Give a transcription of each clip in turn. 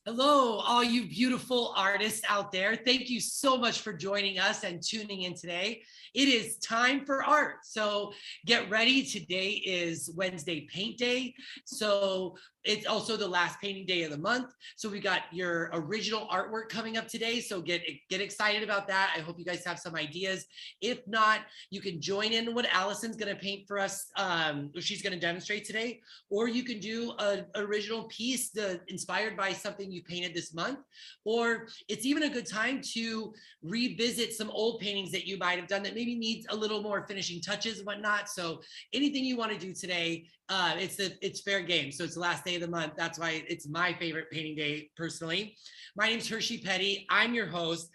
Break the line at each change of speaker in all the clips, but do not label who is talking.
Hello, all you beautiful artists out there. Thank you so much for joining us and tuning in today. It is time for art. So get ready. Today is Wednesday Paint Day. So it's also the last painting day of the month. So we got your original artwork coming up today. So get excited about that. I hope you guys have some ideas. If not, you can join in what Allison's going to paint for us. She's going to demonstrate today, or you can do an original piece inspired by something you painted this month, or it's even a good time to revisit some old paintings that you might have done that maybe needs a little more finishing touches and whatnot. So anything you want to do today, it's fair game. So it's the last day of the month. That's why it's my favorite painting day personally. My name's Hershey Petty. I'm your host.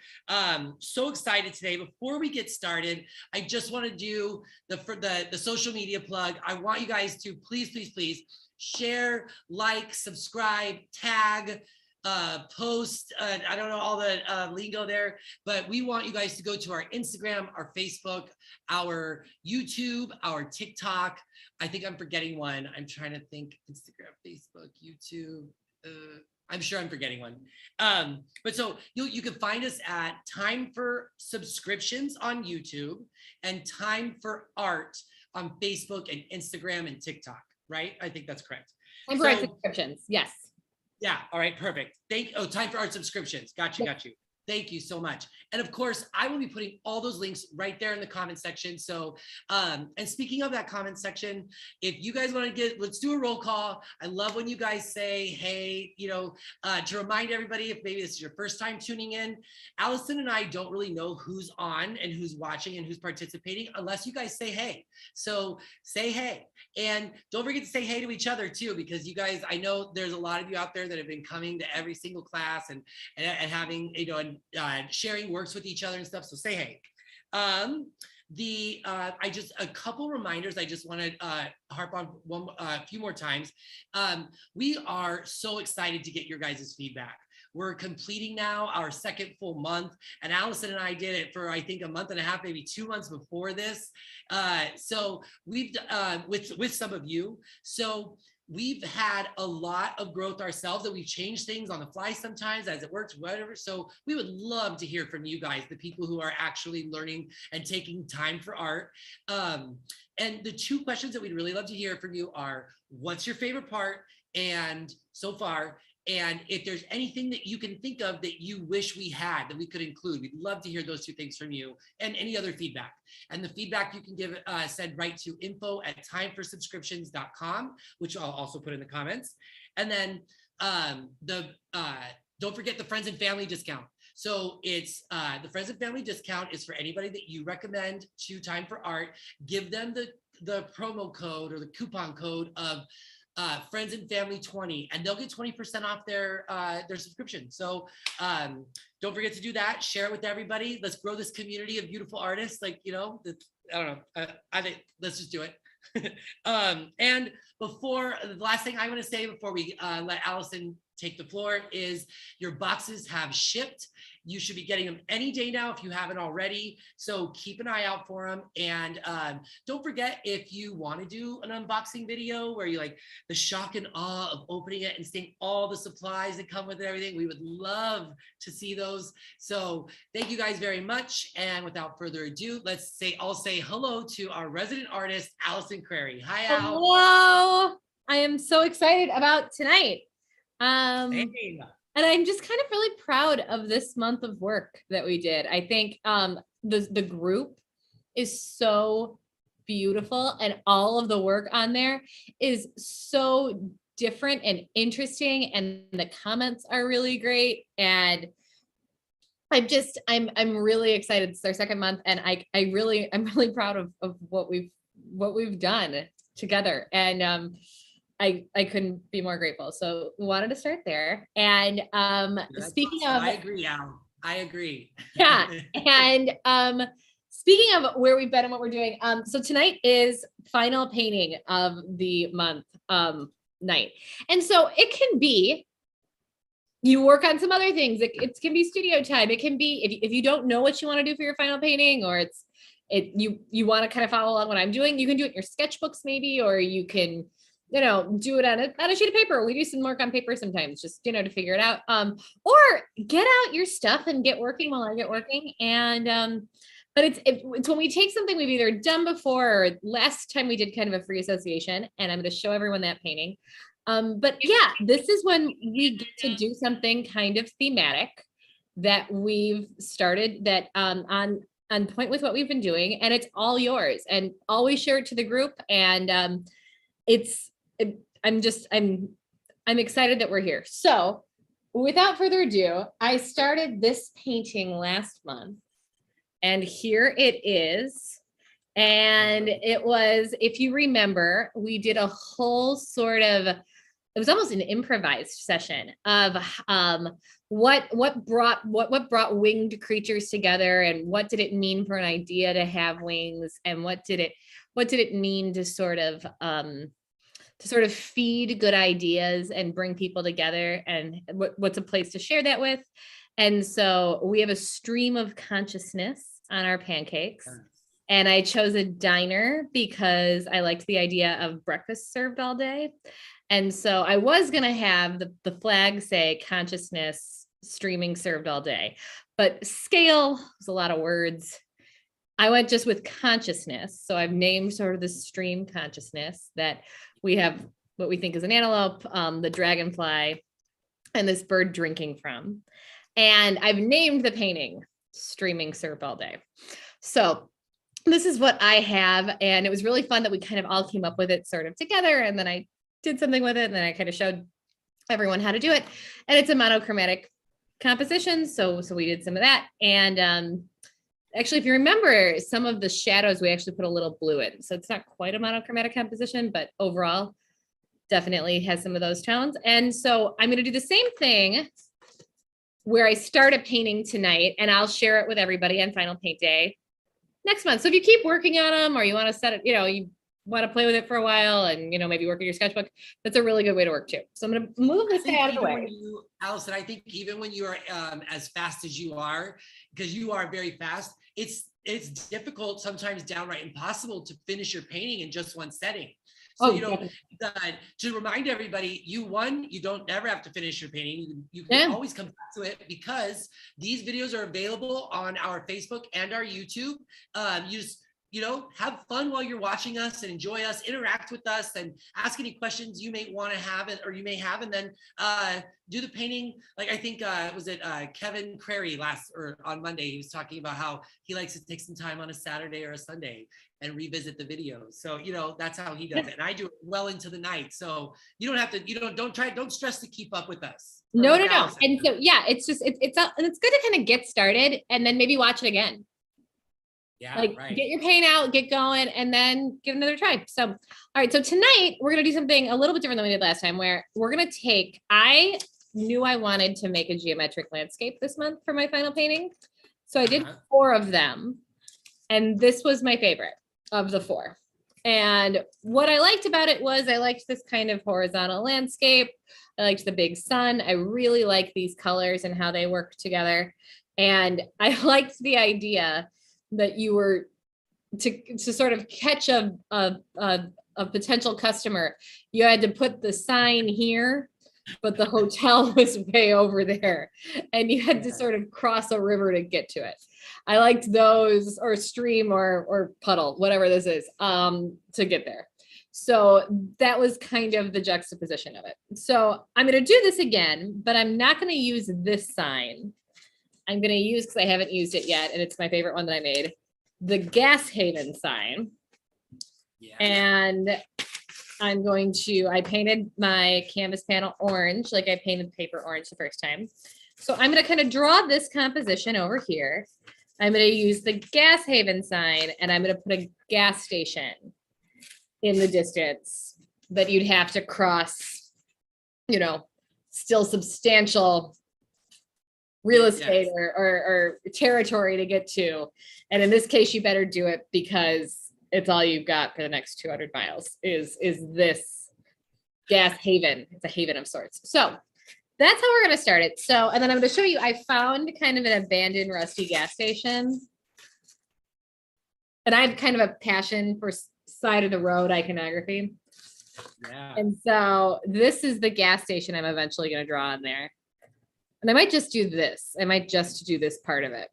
So excited today. Before we get started, I just want to do the social media plug. I want you guys to please share, like, subscribe, tag, post, I don't know all the lingo there, but we want you guys to go to our Instagram, our Facebook, our YouTube, our TikTok. I think I'm forgetting one. I'm trying to think. Instagram, Facebook, YouTube. I'm sure I'm forgetting one. But so you can find us at Time for Subscriptions on YouTube and Time for Art on Facebook and Instagram and TikTok, right? I think that's correct.
Time for Art Subscriptions, yes.
Yeah, all right, perfect. Time for Art Subscriptions. Got you. Thank you so much. And of course, I will be putting all those links right there in the comment section. So, and speaking of that comment section, if you guys want to let's do a roll call. I love when you guys say, hey, to remind everybody, if maybe this is your first time tuning in, Allison and I don't really know who's on and who's watching and who's participating unless you guys say, hey. So say, hey. And don't forget to say hey to each other too, because you guys, I know there's a lot of you out there that have been coming to every single class and having, sharing works with each other and stuff. So say hey. A couple reminders I just want to harp on a few more times. We are so excited to get your guys' feedback. We're completing now our second full month, and Allison and I did it for, I think, a month and a half, maybe 2 months before this. So we've with some of you. So we've had a lot of growth ourselves, and we've changed things on the fly sometimes as it works, whatever. So we would love to hear from you guys, the people who are actually learning and taking time for art. And the two questions that we'd really love to hear from you are, what's your favorite part and so far? And if there's anything that you can think of that you wish we had that we could include, we'd love to hear those two things from you, and any other feedback. And the feedback you can send right to info@timeforsubscriptions.com, which I'll also put in the comments. And then don't forget the friends and family discount. So it's the friends and family discount is for anybody that you recommend to Time for Art. Give them the promo code or the coupon code of friends and family 20, and they'll get 20% off their subscription. So don't forget to do that. Share it with everybody. Let's grow this community of beautiful artists. I don't know. I think let's just do it. And the last thing I want to say before we let Allison take the floor is your boxes have shipped. You should be getting them any day now if you haven't already. So keep an eye out for them. And don't forget, if you want to do an unboxing video where you like the shock and awe of opening it and seeing all the supplies that come with it, everything, we would love to see those. So thank you guys very much. And without further ado, I'll say hello to our resident artist, Allison Crary. Hi, Al.
Hello. I am so excited about tonight.
Hey.
And I'm just kind of really proud of this month of work that we did. I think the group is so beautiful, and all of the work on there is so different and interesting, and the comments are really great. And I'm really excited. It's our second month, and I'm really proud of what we've done together. And I couldn't be more grateful. So we wanted to start there. And speaking of,
I agree, Al. I agree.
Yeah. And speaking of where we've been and what we're doing, so tonight is final painting of the month night. And so it can be, you work on some other things. It can be studio time. It can be, if you don't know what you want to do for your final painting, or you want to kind of follow along what I'm doing, you can do it in your sketchbooks maybe, or you can do it on a sheet of paper. We do some work on paper sometimes, just, to figure it out. Or get out your stuff and get working while I get working. And, but it's when we take something we've either done before, or last time we did kind of a free association, and I'm going to show everyone that painting. But yeah, this is when we get to do something kind of thematic that we've started that, on point with what we've been doing, and it's all yours, and always share it to the group. And, I'm excited that we're here. So without further ado, I started this painting last month, and here it is. And it was, if you remember, we did a whole sort of, it was almost an improvised session of what brought winged creatures together, and what did it mean for an idea to have wings, and what did it mean to sort of feed good ideas and bring people together, and what's a place to share that with. And so we have a stream of consciousness on our pancakes. And I chose a diner because I liked the idea of breakfast served all day. And so I was going to have the flag say consciousness streaming served all day, but scale was a lot of words. I went just with consciousness. So I've named sort of the stream consciousness, that we have what we think is an antelope, the dragonfly, and this bird drinking from. And I've named the painting streaming served all day. So this is what I have. And it was really fun that we kind of all came up with it sort of together. And then I did something with it. And then I kind of showed everyone how to do it. And it's a monochromatic composition. So we did some of that. And actually, if you remember, some of the shadows, we actually put a little blue in. So it's not quite a monochromatic composition, but overall definitely has some of those tones. And so I'm going to do the same thing where I start a painting tonight, and I'll share it with everybody on Final Paint Day next month. So if you keep working on them, or you want to set it, you want to play with it for a while, and maybe work on your sketchbook, that's a really good way to work too. So I'm going to move this out of the way.
Allison, I think even when you are as fast as you are, because you are very fast, it's difficult, sometimes downright impossible, to finish your painting in just one setting. So, to remind everybody, you don't ever have to finish your painting. You can always come back to it, because these videos are available on our Facebook and our YouTube. You just, have fun while you're watching us, and enjoy us, interact with us, and ask any questions you may want to have, or you may have, and then do the painting. Like, I think, was it Kevin Crary on Monday, he was talking about how he likes to take some time on a Saturday or a Sunday and revisit the videos. So, that's how he does it. And I do it well into the night. So you don't have to, don't stress to keep up with us.
No. And so, yeah, it's just, it's good to kind of get started, and then maybe watch it again.
Yeah,
right. Get your paint out, get going, and then give it another try. So, all right. So tonight we're going to do something a little bit different than we did last time, where we're going to I knew I wanted to make a geometric landscape this month for my final painting. So I did 4 of them, and this was my favorite of the 4. And what I liked about it was I liked this kind of horizontal landscape. I liked the big sun. I really like these colors and how they work together. And I liked the idea that you were to sort of catch a potential customer. You had to put the sign here, but the hotel was way over there, and you had to sort of cross a river to get to it. I liked those, or stream, or puddle, whatever this is, to get there. So that was kind of the juxtaposition of it. So I'm going to do this again, but I'm not going to use this sign. I'm going to use, because I haven't used it yet, and it's my favorite one that I made, the Gas Haven sign.
Yeah.
And I painted my canvas panel orange, like I painted the paper orange the first time. So I'm going to kind of draw this composition over here. I'm going to use the Gas Haven sign, and I'm going to put a gas station in the distance that you'd have to cross, still substantial real estate or territory to get to. And in this case, you better do it, because it's all you've got for the next 200 miles is this gas haven. It's a haven of sorts. So that's how we're going to start it. So, and then I'm going to show you, I found kind of an abandoned rusty gas station. And I have kind of a passion for side of the road iconography.
Yeah.
And so this is the gas station I'm eventually going to draw on there. And I might just do this. I might just do this part of it.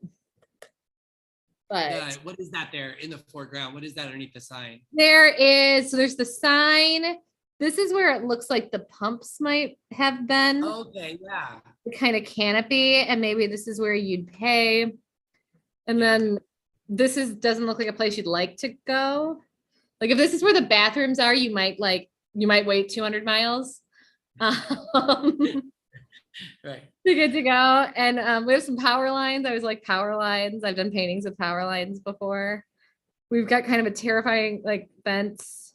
But
What is that there in the foreground? What is that underneath the sign?
so there's the sign. This is where it looks like the pumps might have been.
Okay, yeah.
The kind of canopy, and maybe this is where you'd pay. And then this doesn't look like a place you'd like to go. Like if this is where the bathrooms are, you might wait 200 miles.
Right.
To get to go. And we have some power lines. I always like power lines. I've done paintings with power lines before. We've got kind of a terrifying like fence.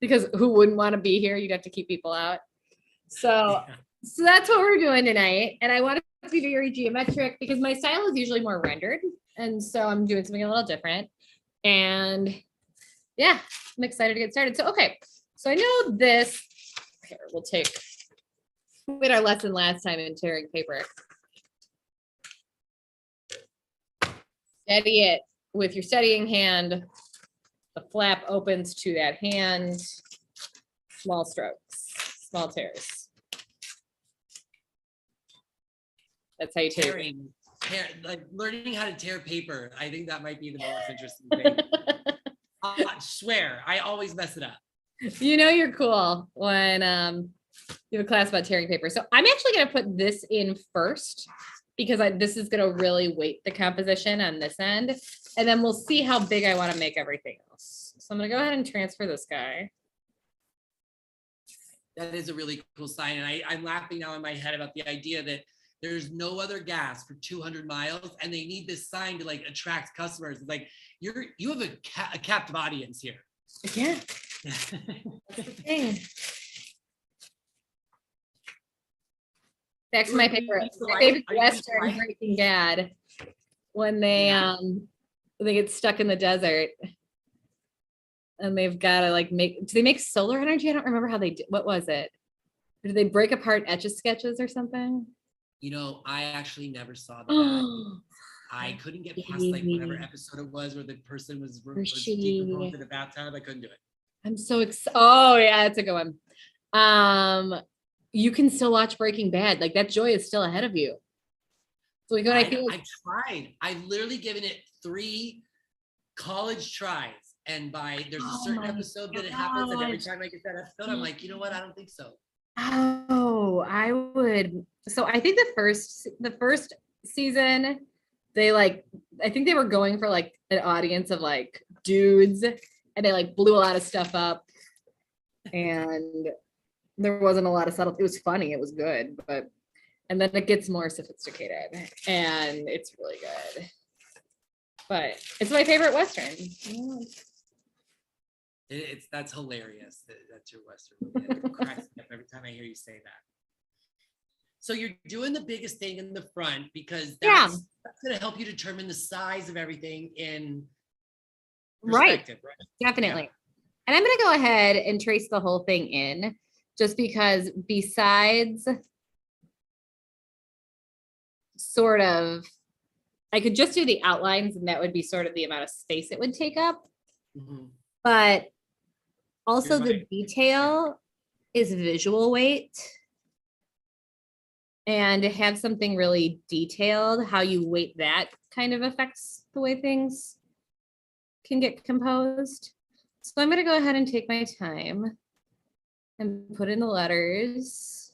Because who wouldn't want to be here? You'd have to keep people out. So that's what we're doing tonight. And I want it to be very geometric because my style is usually more rendered. And so I'm doing something a little different. And yeah, I'm excited to get started. So, okay. So I know this. Here, we had our lesson last time in tearing paper. Steady it with your steadying hand. The flap opens to that hand. Small strokes, small tears. That's how you tear.
Like learning how to tear paper. I think that might be the most interesting thing. I swear, I always mess it up.
You know you're cool when you have a class about tearing paper. So I'm actually going to put this in first because this is going to really weight the composition on this end. And then we'll see how big I want to make everything else. So I'm going to go ahead and transfer this guy.
That is a really cool sign. And I'm laughing now in my head about the idea that there's no other gas for 200 miles and they need this sign to like attract customers. It's like you have a captive audience here.
Yeah. That's the thing. Back to my favorite Western Breaking Bad when they get stuck in the desert and they've got to like do they make solar energy? I don't remember how they did. What was it? Or did they break apart Etch-a-Sketches or something?
You know, I actually never saw that. I couldn't get past like whatever episode it was where the person was decomposed in the bathtub. I couldn't do it. I'm so excited.
Oh yeah, that's a good one. You can still watch Breaking Bad. Like that joy is still ahead of you. So I
tried. I've literally given it 3 college tries. And there's a certain episode that it happens. And every time I get that episode, I'm like, you know what? I don't think so.
Oh, I would. So I think the first season, I think they were going for like an audience of like dudes and they like blew a lot of stuff up and there wasn't a lot of subtlety. It was funny. It was good, and then it gets more sophisticated and it's really good, but it's my favorite Western.
That's hilarious. That's your Western. It cracks me up every time I hear you say that. So you're doing the biggest thing in the front because that's going to help you determine the size of everything in perspective, right?
Definitely. Yeah. And I'm going to go ahead and trace the whole thing in just because besides sort of, I could just do the outlines and that would be sort of the amount of space it would take up. Mm-hmm. But also the detail is visual weight. And to have something really detailed, how you weight that kind of affects the way things can get composed. So I'm going to go ahead and take my time and put in the letters.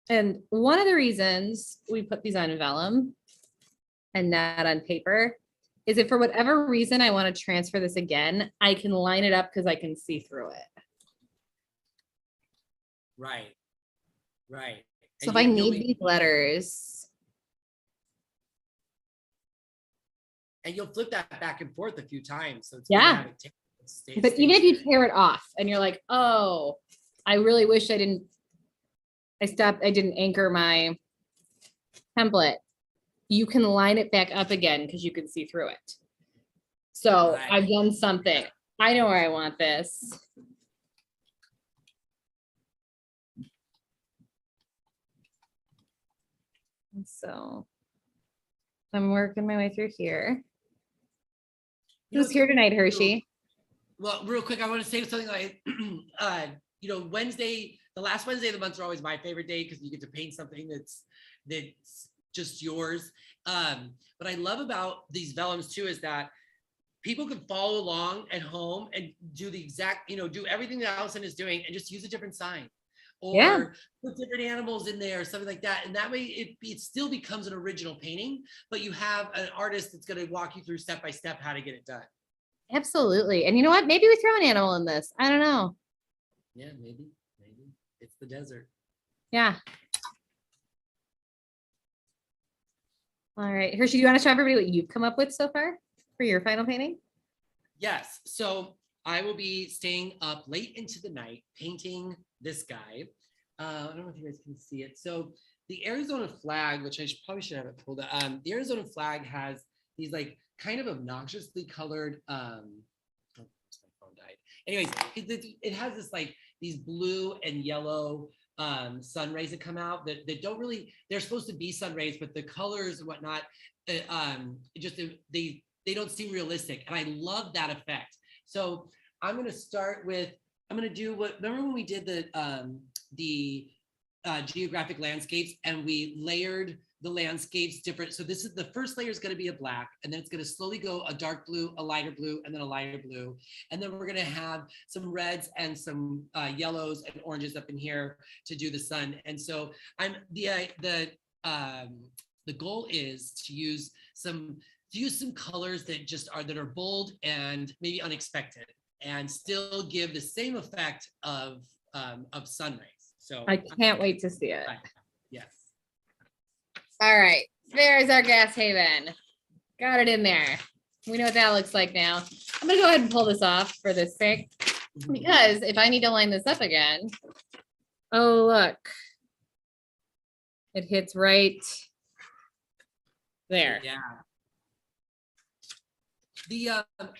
And one of the reasons we put these on vellum and not on paper is if for whatever reason I want to transfer this again, I can line it up because I can see through it.
Right.
So if I need these letters.
And you'll flip that back and forth a few times. So it's
but even if you tear it off and you're like, oh, I really wish I didn't anchor my template. You can line it back up again because you can see through it. So I've done something. I know where I want this. So I'm working my way through here. Who's here tonight, Hershey?
Well, real quick, I want to say something like, Wednesday, the last Wednesday of the month are always my favorite day because you get to paint something that's just yours. What I love about these vellums too is that people can follow along at home and do the exact, do everything that Allison is doing and just use a different sign or put different animals in there or something like that. And that way it still becomes an original painting, but you have an artist that's going to walk you through step by step how to get it done.
Absolutely. And you know what? Maybe we throw an animal in this. I don't know.
Yeah, maybe it's the desert.
Yeah. All right. Hershey, do you want to show everybody what you've come up with so far for your final painting?
Yes. So I will be staying up late into the night painting this guy. I don't know if you guys can see it. So the Arizona flag, which I probably should have it pulled up. The Arizona flag has these like kind of obnoxiously colored. Oh, my phone died. Anyways, it has this like these blue and yellow sun rays that come out that don't really. They're supposed to be sun rays, but the colors and whatnot, they don't seem realistic, and I love that effect. So I'm going to start with. I'm going to do remember when we did the geographic landscapes and we layered the landscapes different. So this is the first layer is going to be a black, and then it's going to slowly go a dark blue, a lighter blue, and then a lighter blue. And then we're going to have some reds and some yellows and oranges up in here to do the sun. And so the goal is to use some colors that are bold and maybe unexpected, and still give the same effect of sun rays. So
I can't wait to see it.
Yes.
All right, there's our gas haven. Got it in there. We know what that looks like now. I'm gonna go ahead and pull this off for this sake, because if I need to line this up again, oh look, it hits right there.
Yeah.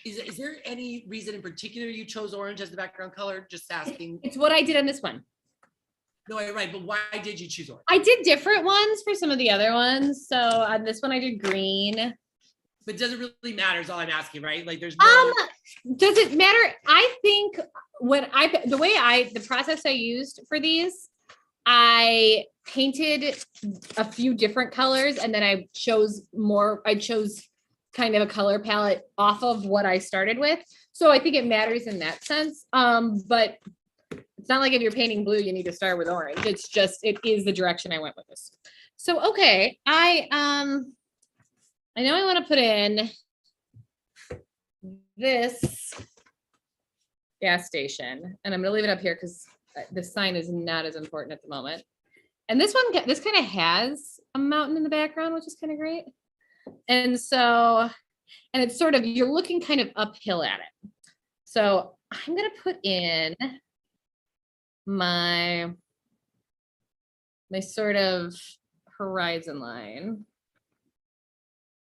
Is there any reason in particular you chose orange as the background color? Just asking.
It's what I did on this one.
No, you're right, but why did you choose orange?
I did different ones for some of the other ones. So on this one I did green.
But does it really matter is all I'm asking, right? Like there's no
does it matter? I think the process I used for these, I painted a few different colors and then I chose kind of a color palette off of what I started with. So I think it matters in that sense. But it's not like if you're painting blue, you need to start with orange. It's just, it is the direction I went with this. So, okay. I know I want to put in this gas station, and I'm going to leave it up here because the sign is not as important at the moment. And this kind of has a mountain in the background, which is kind of great. And so, and it's sort of, you're looking kind of uphill at it. So I'm going to put in my sort of horizon line,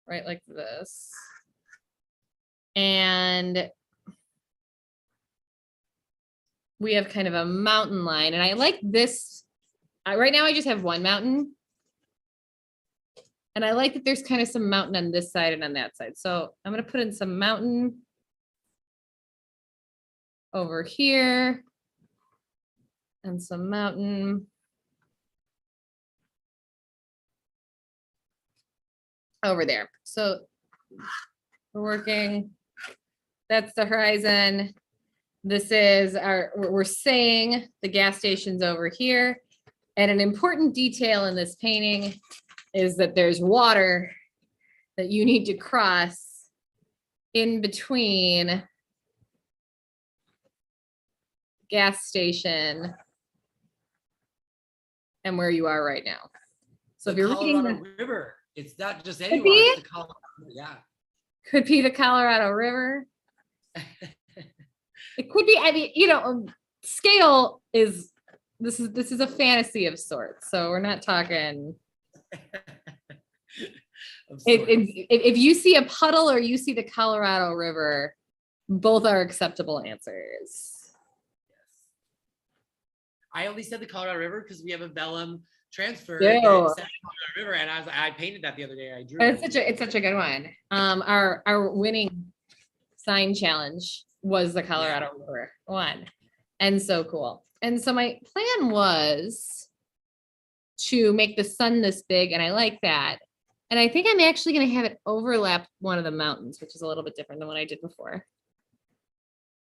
right like this. And we have kind of a mountain line, and I like this. Right now I just have one mountain. And I like that there's kind of some mountain on this side and on that side. So I'm going to put in some mountain over here and some mountain over there. So we're working, that's the horizon. This is we're saying the gas station's over here. And an important detail in this painting is that there's water that you need to cross in between gas station and where you are right now. So if you're reading the
river, it's not just any water, it's the Colorado, yeah.
Could be the Colorado River. It could be, I mean, scale is, this is a fantasy of sorts. So we're not talking. If you see a puddle or you see the Colorado River, both are acceptable answers.
Yes. I only said the Colorado River because we have a vellum transfer
Yeah.
that said Colorado River, and I painted that the other day. I drew.
It's such a good one. Our winning sign challenge was the Colorado River one. And so cool. And so my plan was to make the sun this big, and I like that. And I think I'm actually going to have it overlap one of the mountains, which is a little bit different than what I did before.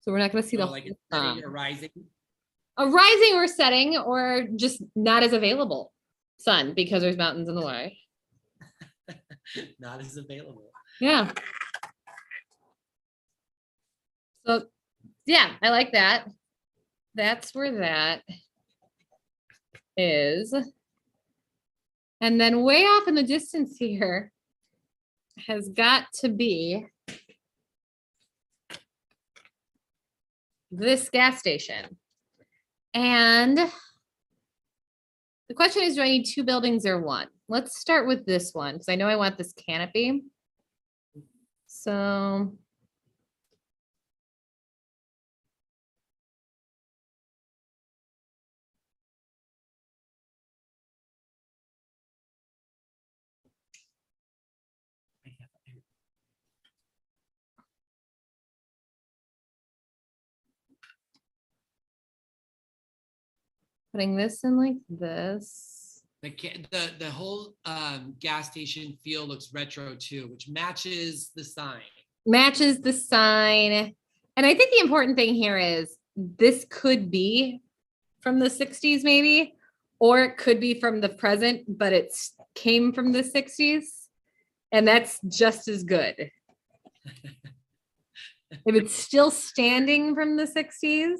So we're not going to see the
like
whole
setting
sun.
or rising.
A rising or setting, or just not as available sun because there's mountains in the way.
Not as available.
Yeah. So yeah, I like that. That's where that is. And then way off in the distance here has got to be this gas station. And the question is, do I need two buildings or one? Let's start with this one because I know I want this canopy. So putting this in like this.
The whole gas station feel looks retro too, which matches the sign.
Matches the sign. And I think the important thing here is this could be from the 60s maybe, or it could be from the present, but it came from the 60s. And that's just as good. If it's still standing from the 60s,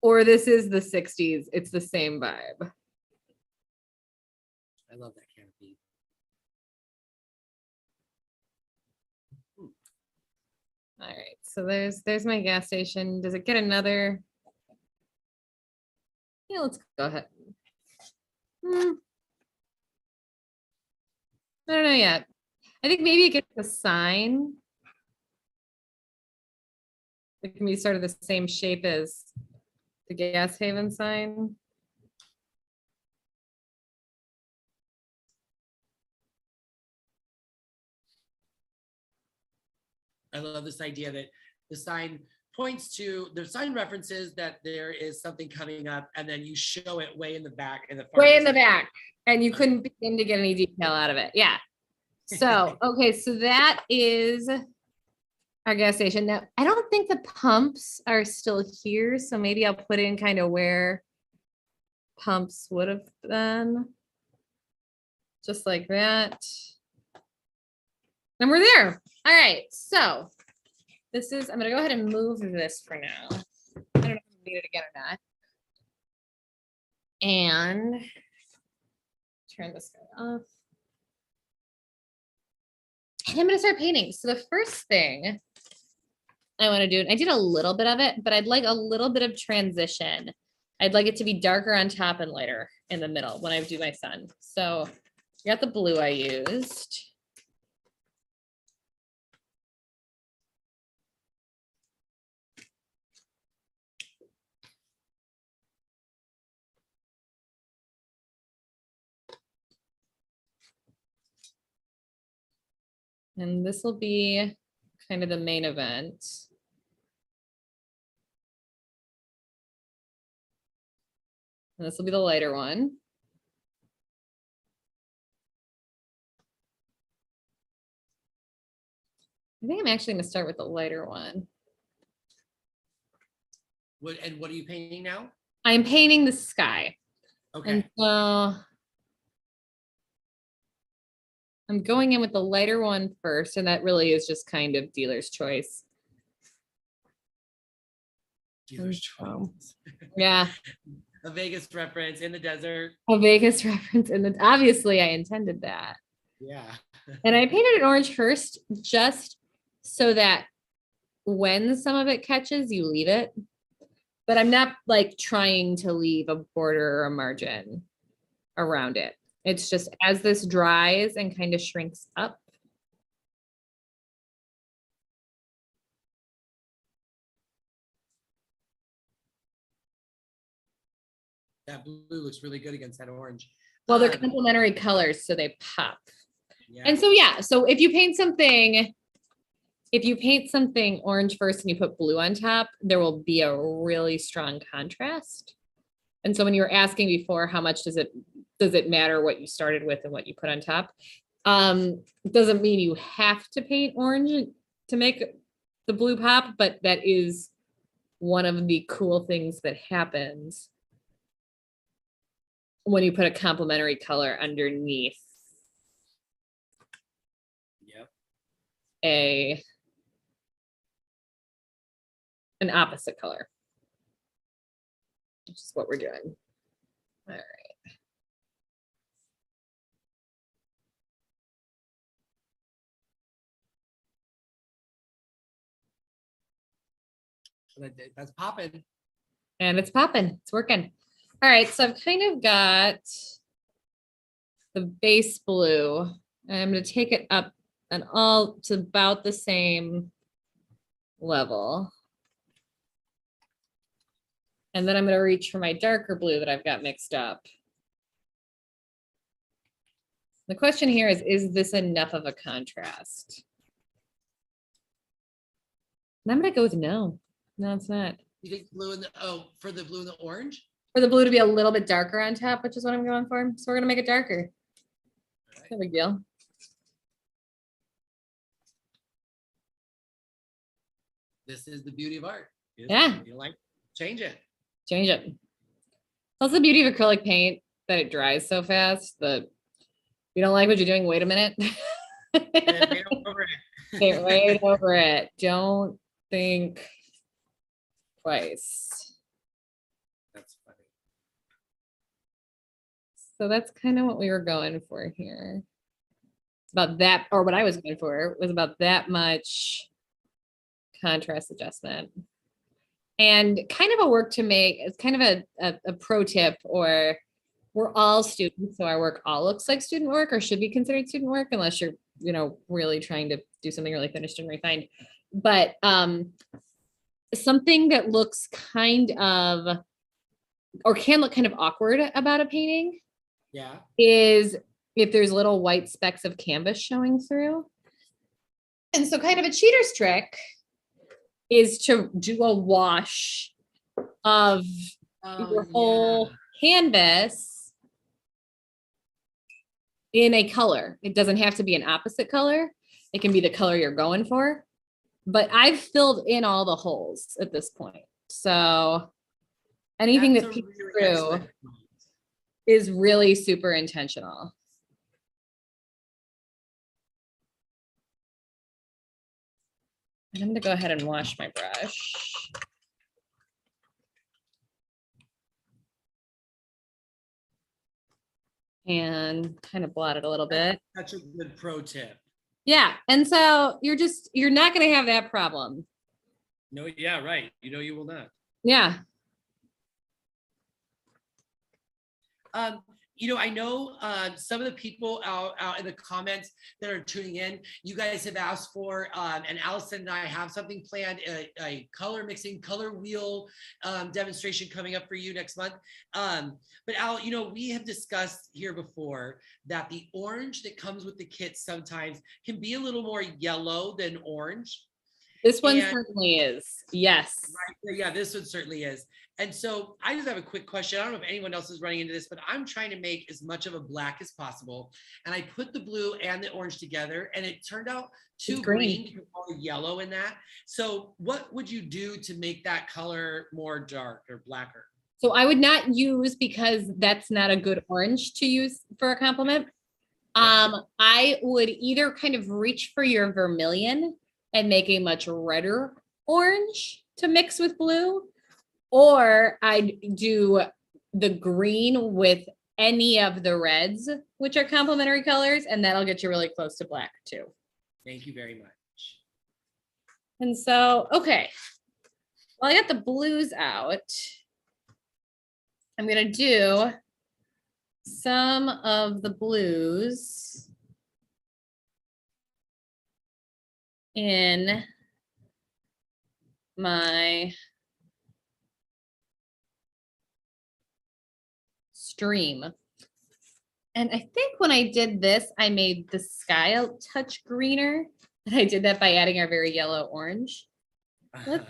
or this is the 60s, it's the same vibe.
I love that canopy.
All right, so there's my gas station. Does it get another? Yeah, let's go ahead. I don't know yet. I think maybe it gets a sign. It can be sort of the same shape as the Gas Haven sign.
I love this idea that the sign points to, the sign references that there is something coming up, and then you show it way in the back.
Way in the back, and you couldn't begin to get any detail out of it. Yeah. So, okay, so that is our gas station. Now, I don't think the pumps are still here, so maybe I'll put in kind of where pumps would have been. Just like that. And we're there. All right, so this is, I'm gonna go ahead and move this for now. I don't know if I need it again or not. And turn this guy off. And I'm gonna start painting. So the first thing I wanna do, and I did a little bit of it, but I'd like a little bit of transition. I'd like it to be darker on top and lighter in the middle when I do my sun. So I got the blue I used. And this will be kind of the main event. And this will be the lighter one. I think I'm actually going to start with the lighter one.
What are you painting now?
I'm painting the sky.
Okay.
And so I'm going in with the lighter one first, and that really is just kind of dealer's choice.
Dealer's choice.
Yeah.
A Vegas reference in the desert.
A Vegas reference, and obviously I intended that.
Yeah.
And I painted an orange first just so that when some of it catches, you leave it. But I'm not like trying to leave a border or a margin around it. It's just as this dries and kind of shrinks up.
That blue looks really good against that orange.
Well, they're complementary colors, so they pop.
Yeah.
And so, yeah, so if you paint something orange first and you put blue on top, there will be a really strong contrast. And so when you were asking before, how much does it matter what you started with and what you put on top? It doesn't mean you have to paint orange to make the blue pop, but that is one of the cool things that happens when you put a complementary color underneath
Yep.
an opposite color, which is what we're doing. All right.
That's popping.
And it's popping. It's working. All right. So I've kind of got the base blue. And I'm going to take it up and all to about the same level. And then I'm going to reach for my darker blue that I've got mixed up. The question here is this enough of a contrast? And I'm going to go with no. No, it's not.
You think blue and for the blue and the orange?
For the blue to be a little bit darker on top, which is what I'm going for. So we're going to make it darker.
Right.
No big deal.
This is the beauty of art.
Yeah.
You like
Change it.
Change it. That's the beauty of acrylic paint, that it dries so fast that if you don't like what you're doing, wait a minute.
right over it.
Get right over it. Don't think twice.
That's funny.
So that's kind of what we were going for here. It's about that, or what I was going for was about that much contrast adjustment. And kind of a work to make, it's kind of a pro tip, or we're all students, so our work all looks like student work or should be considered student work unless you're, really trying to do something really finished and refined. But something that looks kind of, or can look kind of awkward about a painting
Yeah.
is if there's little white specks of canvas showing through. And so kind of a cheater's trick is to do a wash of your whole canvas in a color. It doesn't have to be an opposite color. It can be the color you're going for. But I've filled in all the holes at this point. So anything that peeks through is really super intentional. And I'm going to go ahead and wash my brush. And kind of blot it a little bit.
Such a good pro tip.
Yeah. And so you're not going to have that problem.
No, yeah, right. You will not.
Yeah.
I know some of the people out in the comments that are tuning in, you guys have asked for, and Allison and I have something planned, a color mixing, color wheel demonstration coming up for you next month. But Al, we have discussed here before that the orange that comes with the kit sometimes can be a little more yellow than orange.
This one certainly is. Yes.
Right. Yeah, this one certainly is. And so I just have a quick question. I don't know if anyone else is running into this, but I'm trying to make as much of a black as possible. And I put the blue and the orange together and it turned out too green, or yellow in that. So what would you do to make that color more dark or blacker?
So I would not use, because that's not a good orange to use for a complement. I would either kind of reach for your vermilion and make a much redder orange to mix with blue, or I'd do the green with any of the reds, which are complementary colors, and that'll get you really close to black too.
Thank you very much.
And so, okay, well, I got the blues out. I'm gonna do some of the blues in my stream. And I think when I did this, I made the sky a touch greener. And I did that by adding our very yellow orange. Let's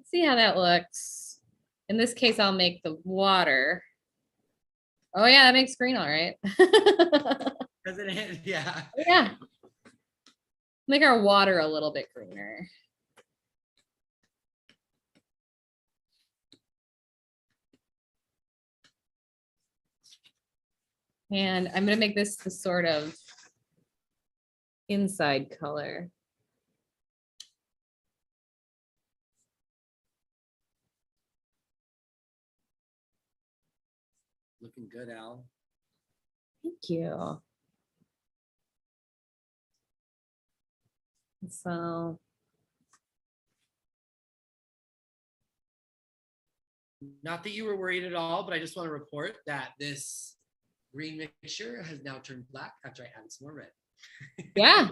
see how that looks. In this case, I'll make the water. Oh yeah, that makes green all right.
Doesn't it? Yeah.
Yeah. Make our water a little bit greener. And I'm going to make this the sort of inside color.
Looking good, Al.
Thank you. So
Not that you were worried at all, but I just want to report that this green mixture has now turned black after I added some more red.
yeah.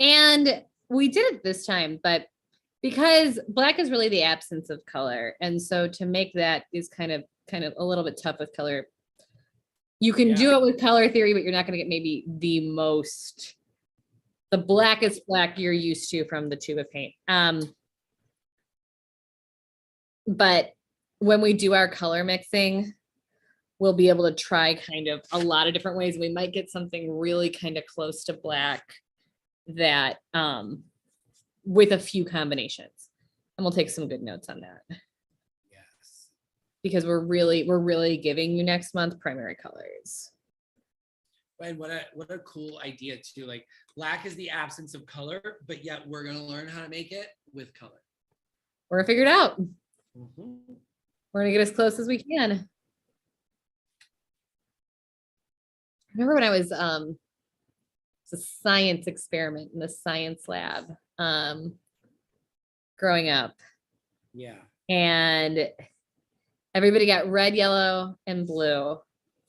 And we did it this time, but because black is really the absence of color. And so to make that is kind of a little bit tough with color. You can do it with color theory, but you're not going to get maybe the blackest black you're used to from the tube of paint. But when we do our color mixing, we'll be able to try kind of a lot of different ways. We might get something really kind of close to black that with a few combinations. And we'll take some good notes on that.
Yes.
Because we're really giving you next month primary colors.
And what a cool idea too. Like black is the absence of color, but yet we're gonna learn how to make it with color.
We're gonna figure it out.
Mm-hmm.
We're gonna get as close as we can. I remember when I was it's a science experiment in the science lab growing up.
Yeah.
And everybody got red, yellow, and blue.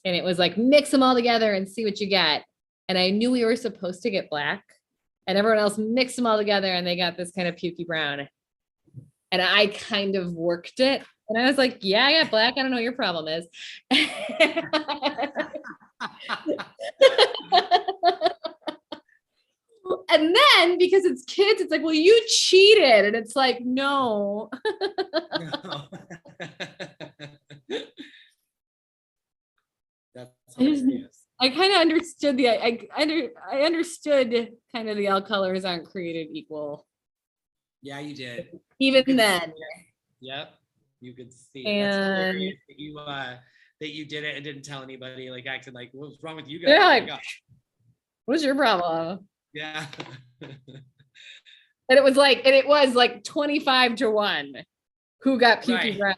And it was like, mix them all together and see what you get. And I knew we were supposed to get black. And everyone else mixed them all together and they got this kind of pukey brown. And I kind of worked it. And I was like, yeah, I got black. I don't know what your problem is. And then because it's kids, it's like, well, you cheated. And it's like, no.
That's hilarious.
I kind of understood I understood kind of the all colors aren't created equal.
Yeah, you did.
Even then.
Yep. You could see it.
And
that's hilarious that you did it and didn't tell anybody, like acting like, what's wrong with you guys?
Yeah,
Oh my
like,
gosh.
what's your problem?
Yeah.
And it was like 25-1 who got pukey brown.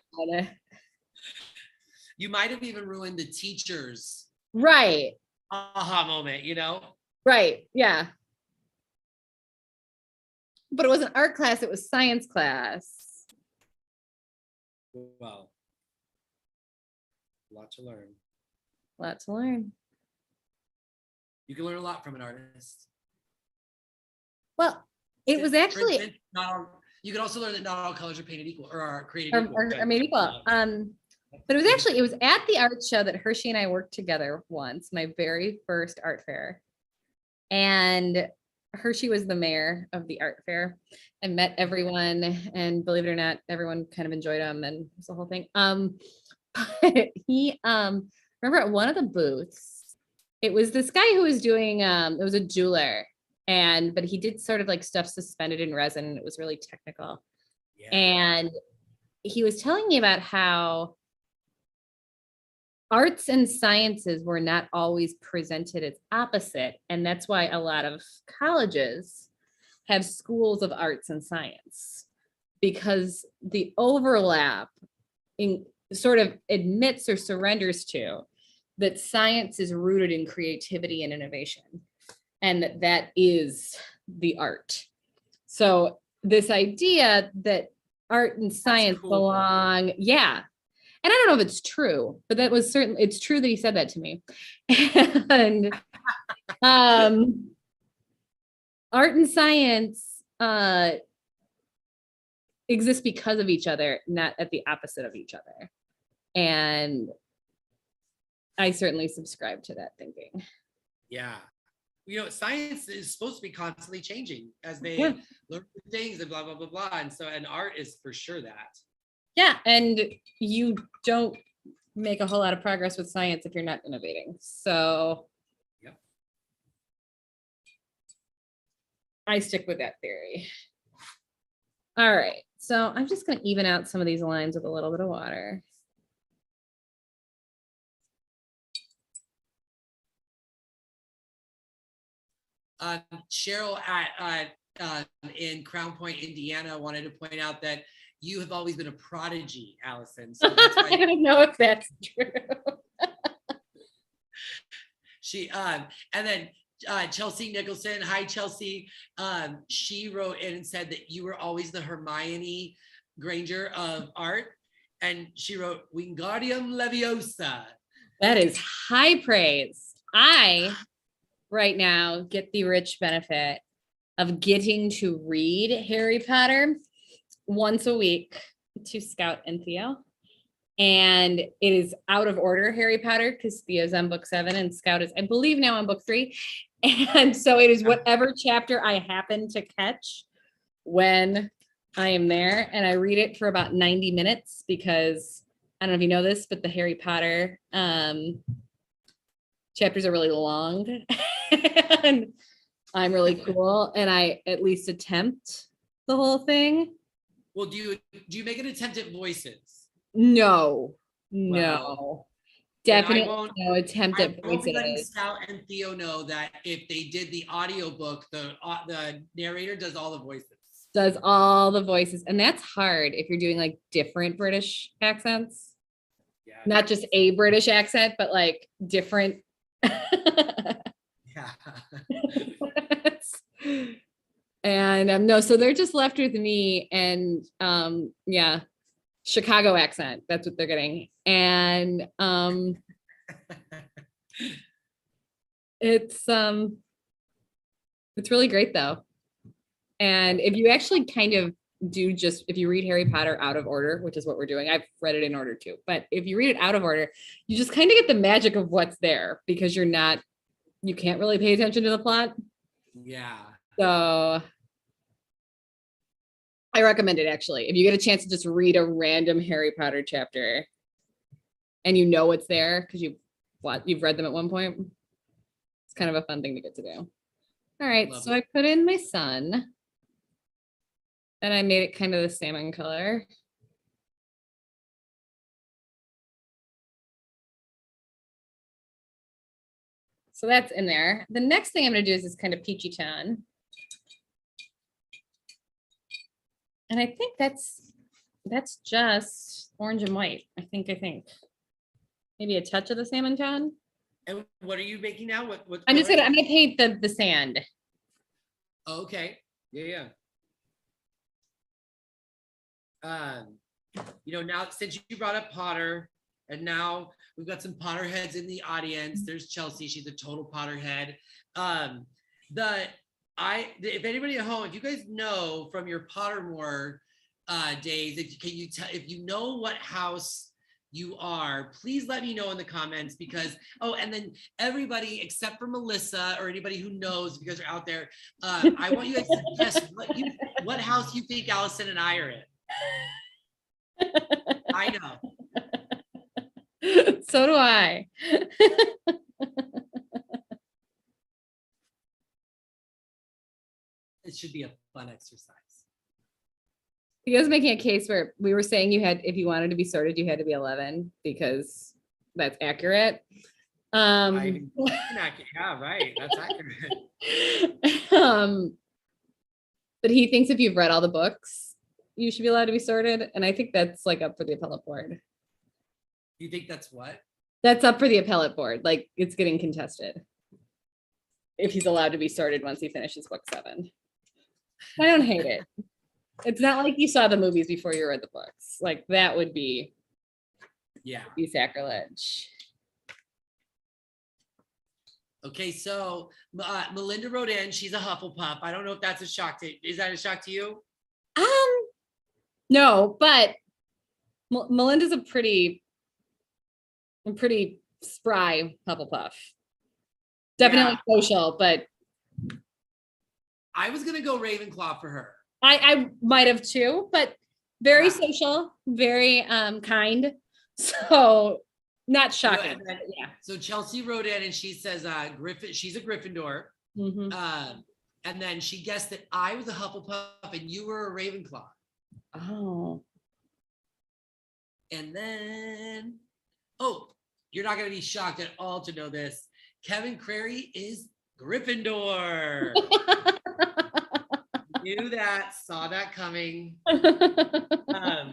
You might have even ruined the teacher's
Right.
aha moment, you know?
Right. Yeah. But it wasn't art class, it was science class.
Well, a lot to learn.
A lot to learn.
You can learn a lot from an artist.
It was actually
For instance, you can also learn that not all colors are painted equal or are created equal.
or made equal. But it was at the art show that Hershey and I worked together once, my very first art fair. And Hershey was the mayor of the art fair. I met everyone, and believe it or not, everyone kind of enjoyed him, and it was the whole thing. But he remember at one of the booths, it was this guy who was doing it was a jeweler, but he did sort of like stuff suspended in resin, and it was really technical.
Yeah.
And he was telling me about how arts and sciences were not always presented as opposite. And that's why a lot of colleges have schools of arts and science, because the overlap in sort of admits or surrenders to that science is rooted in creativity and innovation, and that is the art. So this idea that art and science belong, yeah. And I don't know if it's true, but that was certainly, it's true that he said that to me. And art and science exist because of each other, not at the opposite of each other. And I certainly subscribe to that thinking.
Yeah. Science is supposed to be constantly changing as they
Yeah.
learn new things and blah, blah, blah, blah. And art is for sure that.
Yeah. And you don't make a whole lot of progress with science if you're not innovating. So
Yep.
I stick with that theory. All right. So I'm just going to even out some of these lines with a little bit of water.
Cheryl in Crown Point, Indiana, wanted to point out that you have always been a prodigy, Allison. So that's why
I don't know if that's true.
she and then Chelsea Nicholson, hi Chelsea. She wrote in and said that you were always the Hermione Granger of art, and she wrote Wingardium Leviosa.
That is high praise. I right now get the rich benefit of getting to read Harry Potter once a week to Scout and Theo. And it is out of order Harry Potter because Theo's on book 7 and Scout is, I believe, now on book 3. And so it is whatever chapter I happen to catch when I am there. And I read it for about 90 minutes because I don't know if you know this, but the Harry Potter chapters are really long. And I'm really cool. And I at least attempt the whole thing.
Well, do you make an attempt at voices?
No,
Well,
definitely no attempt at
I won't be letting
voices.
Scout and Theo know that if they did the audiobook, the narrator does all the voices.
Does all the voices, and that's hard if you're doing like different British accents.
Yeah.
Not just a British accent, but like different.
Yeah.
And no, so they're just left with me and yeah, Chicago accent. That's what they're getting. And it's really great though. And if you actually kind of do just, if you read Harry Potter out of order, which is what we're doing, I've read it in order too, but if you read it out of order, you just kind of get the magic of what's there because you can't really pay attention to the plot.
Yeah.
So I recommend it actually. If you get a chance to just read a random Harry Potter chapter and you know it's there because you've read them at one point, it's kind of a fun thing to get to do. All right, so I put in my sun and I made it kind of the salmon color. So that's in there. The next thing I'm going to do is this kind of peachy tan. And I think that's just orange and white. I think maybe a touch of the salmon tone.
And what are you making now? What
I'm gonna paint the sand.
Oh, okay. Yeah. Now since you brought up Potter, and now we've got some Potterheads in the audience. There's Chelsea. She's a total Potterhead. If anybody at home, if you guys know from your Pottermore days, if you know what house you are, please let me know in the comments because, and then everybody except for Melissa or anybody who knows, if you guys are out there, I want you guys to guess what house you think Allison and I are in. I know.
So do I.
It should be a fun exercise.
You guys making a case where we were saying if you wanted to be sorted, you had to be 11 because that's accurate.
Yeah, right. That's accurate.
But he thinks if you've read all the books, you should be allowed to be sorted. And I think that's like up for the appellate board.
You think that's what?
That's up for the appellate board. Like it's getting contested. If he's allowed to be sorted once he finishes book 7. I don't hate it. It's not like you saw the movies before you read the books. Like that would be sacrilege.
Okay, so Melinda wrote in, she's a Hufflepuff. I don't know if that's a shock is that a shock to you?
No, but Melinda's a pretty spry Hufflepuff. Definitely social, but
I was gonna go Ravenclaw for her.
I might have too, but very social, very kind. So not shocking.
So Chelsea wrote in and she says Griffin, she's a Gryffindor. And then she guessed that I was a Hufflepuff and you were a Ravenclaw.
Oh.
And then, you're not going to be shocked at all to know this. Kevin Crary is Gryffindor. Knew that, saw that coming. Well,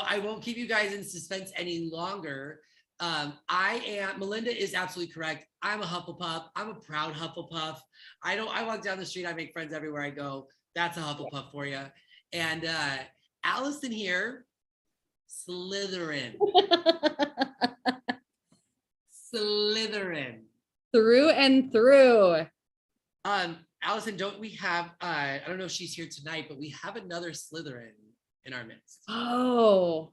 I won't keep you guys in suspense any longer. Melinda is absolutely correct. I'm a Hufflepuff. I'm a proud Hufflepuff. I walk down the street, I make friends everywhere I go. That's a Hufflepuff for you. And Allison here, Slytherin. Slytherin.
Through and through.
Allison, don't we have, I don't know if she's here tonight, but we have another Slytherin in our midst.
Oh,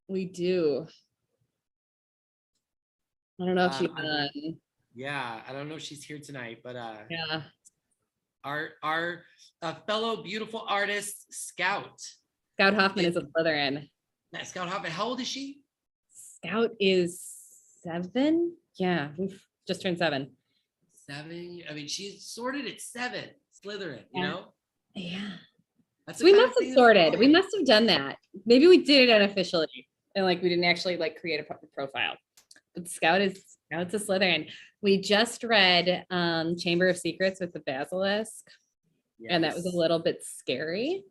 we do. I don't know if she's on.
Yeah, I don't know if she's here tonight, but
yeah.
Our fellow beautiful artist, Scout.
Scout Hoffman is a Slytherin.
Scout Hoffman, how old is she?
Scout is 7. Yeah, we've just turned 7.
7. I mean, she's sorted at 7. Slytherin, you know?
Yeah.
That's
so we must have sorted. We must have done that. Maybe we did it unofficially, and like we didn't actually like create a profile. But Scout's a Slytherin. We just read Chamber of Secrets with the Basilisk, and that was a little bit scary.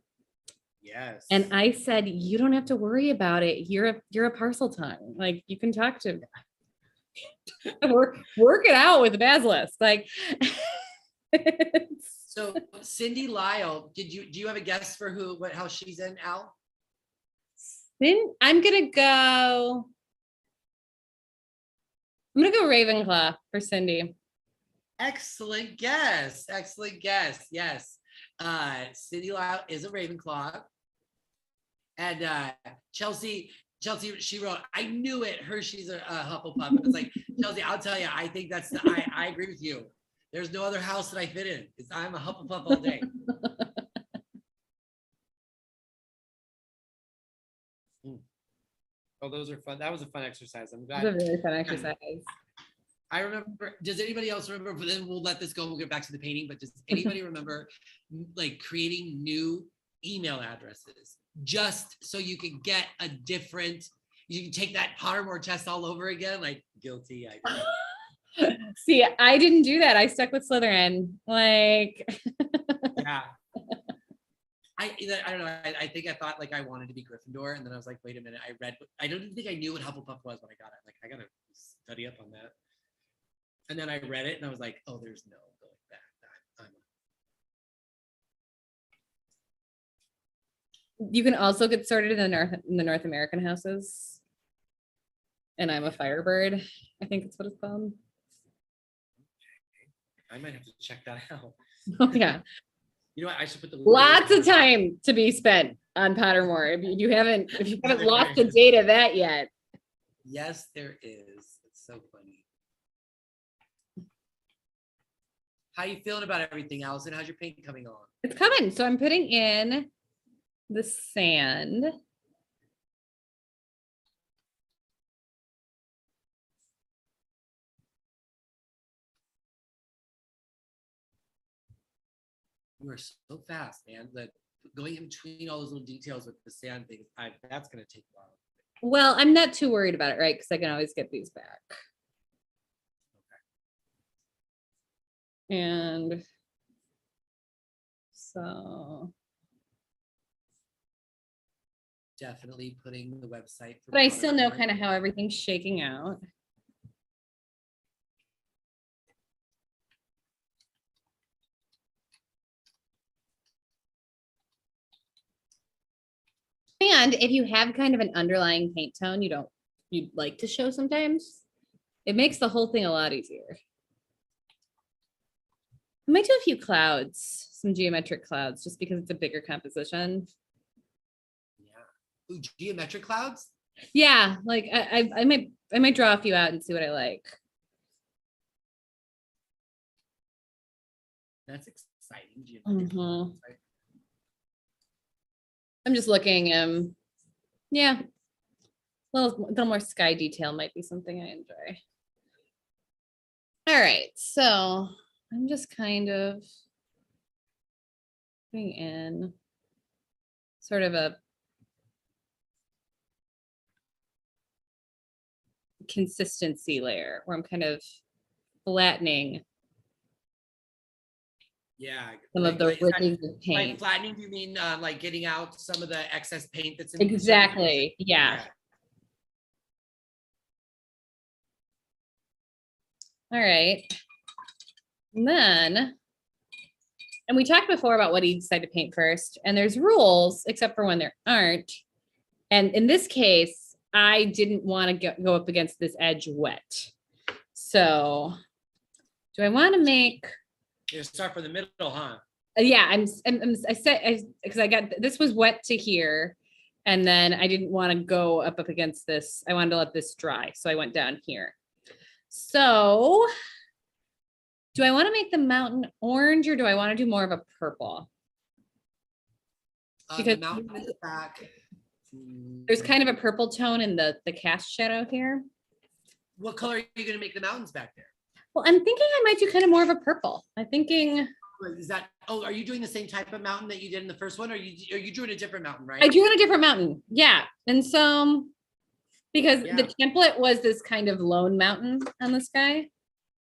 Yes.
And I said, you don't have to worry about it. You're a parcel tongue. Like you can talk to work it out with the Basilisk. Like
so Cindy Lyle, do you have a guess for how she's in, Al?
I'm gonna go Ravenclaw for Cindy.
Excellent guess. Yes. Cindy Lyle is a Ravenclaw. And Chelsea, she wrote, I knew it. She's a Hufflepuff. It's like, Chelsea, I'll tell you, I think I agree with you. There's no other house that I fit in. I'm a Hufflepuff all day. Oh, those are fun. That was a fun exercise. I'm glad.
It was a really fun exercise.
I remember, does anybody else remember, but then we'll let this go. We'll get back to the painting, but does anybody remember like creating new email addresses just so you could get you can take that Pottermore test all over again? Like guilty.
See, I didn't do that. I stuck with Slytherin. Like,
yeah. I don't know. I think I thought like I wanted to be Gryffindor, and then I was like, wait a minute. I don't think I knew what Hufflepuff was when I got it. Like, I gotta study up on that. And then I read it, and I was like, oh, there's no going back.
You can also get sorted in the North American houses. And I'm a Firebird. I think that's what it's called.
I might have to check that out.
Oh yeah.
You know what? I should put the
lots of time to be spent on Pottermore. If you haven't lost the date of that yet.
Yes, there is. It's so funny. How you feeling about everything, Allison? How's your paint coming on?
It's coming. So I'm putting in the sand.
You are so fast, man. Like going in between all those little details with the sand thing, that's gonna take a while.
Well, I'm not too worried about it, right? Because I can always get these back. Okay. And so
definitely putting the website.
But I still know kind of how everything's shaking out. And if you have kind of an underlying paint tone you'd like to show sometimes, it makes the whole thing a lot easier. I might do a few clouds, some geometric clouds, just because it's a bigger composition.
Yeah. Ooh, geometric clouds?
Yeah, like I might draw a few out and see what I like.
That's exciting.
Mhm. I'm just looking. Yeah, little more sky detail might be something I enjoy. All right, so I'm just kind of putting in sort of a consistency layer where I'm kind of flattening
Yeah.
some of the
is that,
ridges of
by
paint.
flattening, do you mean like getting out some of the excess paint that's in
Exactly. Yeah. All right. And then, and we talked before about what you decide to paint first, and there's rules, except for when there aren't. And in this case, I didn't want to go up against this edge wet. So do I want to make?
You start from the middle, huh?
Yeah, I said, because I got, this was wet to here. And then I didn't want to go up against this. I wanted to let this dry. So I went down here. So do I want to make the mountain orange or do I want to do more of a purple?
The mountain in the back.
There's kind of a purple tone in the cast shadow here.
What color are you going to make the mountains back there?
Well, I'm thinking I might do kind of more of a purple. I'm thinking.
Is that, oh, are you doing the same type of mountain that you did in the first one, or are you doing a different mountain, right?
I drew on a different mountain. Yeah. And so, because the template was this kind of lone mountain on the sky.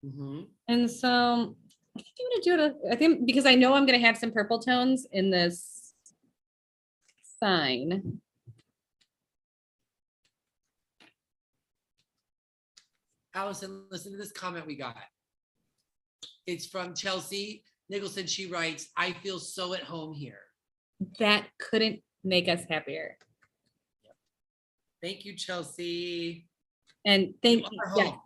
And so I think I'm gonna do it. I think because I know I'm gonna have some purple tones in this sign.
Allison, listen to this comment we got. It's from Chelsea Nicholson. She writes, "I feel so at home here."
That couldn't make us happier.
Thank you, Chelsea.
And thank you.
Yeah.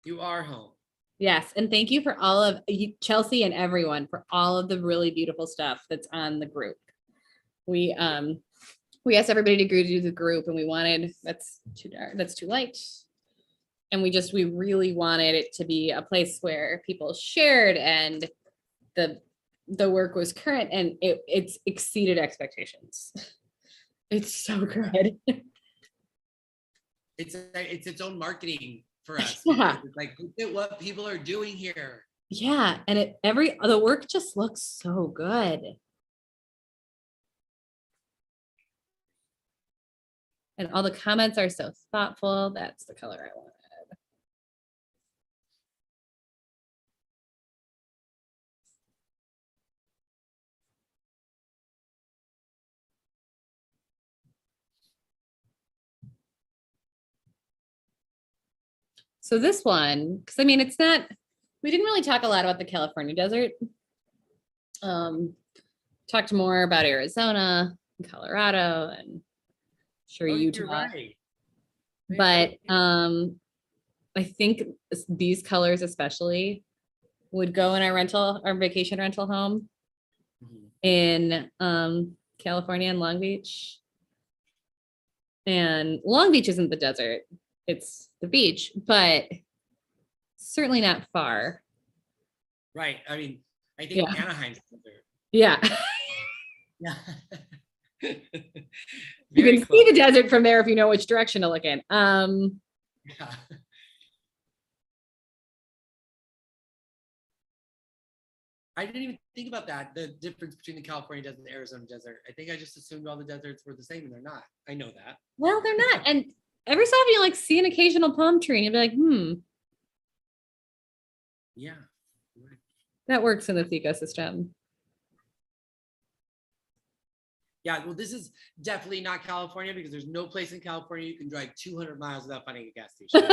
You are home.
Yes, and thank you for all of you, Chelsea and everyone, for all of the really beautiful stuff that's on the group. We asked everybody to agree to do the group, and we wanted, that's too dark, that's too light. And we really wanted it to be a place where people shared and the work was current, and it's exceeded expectations. It's so good.
It's its own marketing for us.
Yeah.
It's like, look at what people are doing here.
Yeah, and the work just looks so good. And all the comments are so thoughtful. That's the color I wanted. So this one, because I mean, it's not, we didn't really talk a lot about the California desert. Talked more about Arizona and Colorado and sure Utah.
You're right.
But I think these colors especially would go in our vacation rental home in California and Long Beach. And Long Beach isn't the desert, it's the beach, but certainly not far.
Right. I mean, I think Anaheim's desert.
Yeah.
Yeah.
You can see the desert from there if you know which direction to look in.
Yeah. I didn't even think about that, the difference between the California desert and the Arizona desert. I think I just assumed all the deserts were the same, and they're not. I know that.
Well, they're not. And every so often you like see an occasional palm tree and you'll be like,
Yeah.
That works in this ecosystem.
Yeah, well, this is definitely not California because there's no place in California you can drive 200 miles without finding a gas station.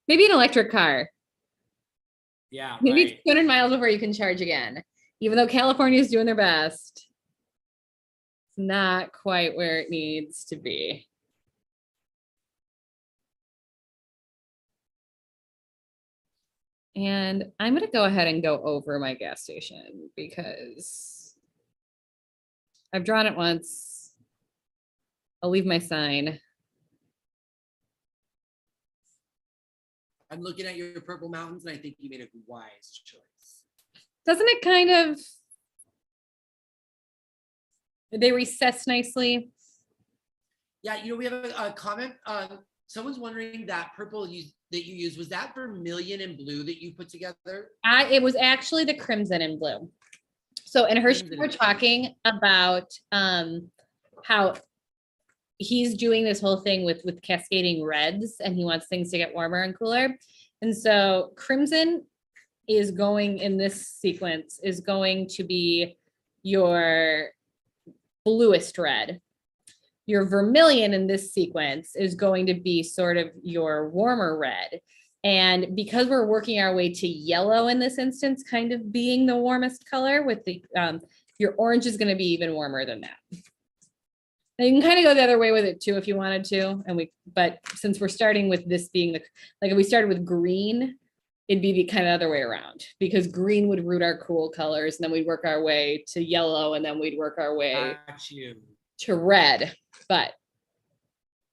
Maybe an electric car.
Yeah,
maybe
right.
200 miles before you can charge again. Even though California is doing their best, it's not quite where it needs to be. And I'm going to go ahead and go over my gas station because I've drawn it once. I'll leave my sign.
I'm looking at your purple mountains, and I think you made a wise choice.
Doesn't it kind of, they recess nicely?
Yeah, we have a comment. Someone's wondering that purple that you used, was that vermilion and blue that you put together?
It was actually the crimson and blue. So in Hershey,
Crimson
we're
and-
talking about how he's doing this whole thing with cascading reds, and he wants things to get warmer and cooler. And so crimson is going in this sequence is going to be your bluest red. Your vermilion in this sequence is going to be sort of your warmer red. And because we're working our way to yellow in this instance, kind of being the warmest color, with the your orange is going to be even warmer than that. Now you can kind of go the other way with it too if you wanted to, but since we're starting with this being like if we started with green, it'd be the kind of other way around, because green would root our cool colors, and then we'd work our way to yellow, and then we'd work our way to red. But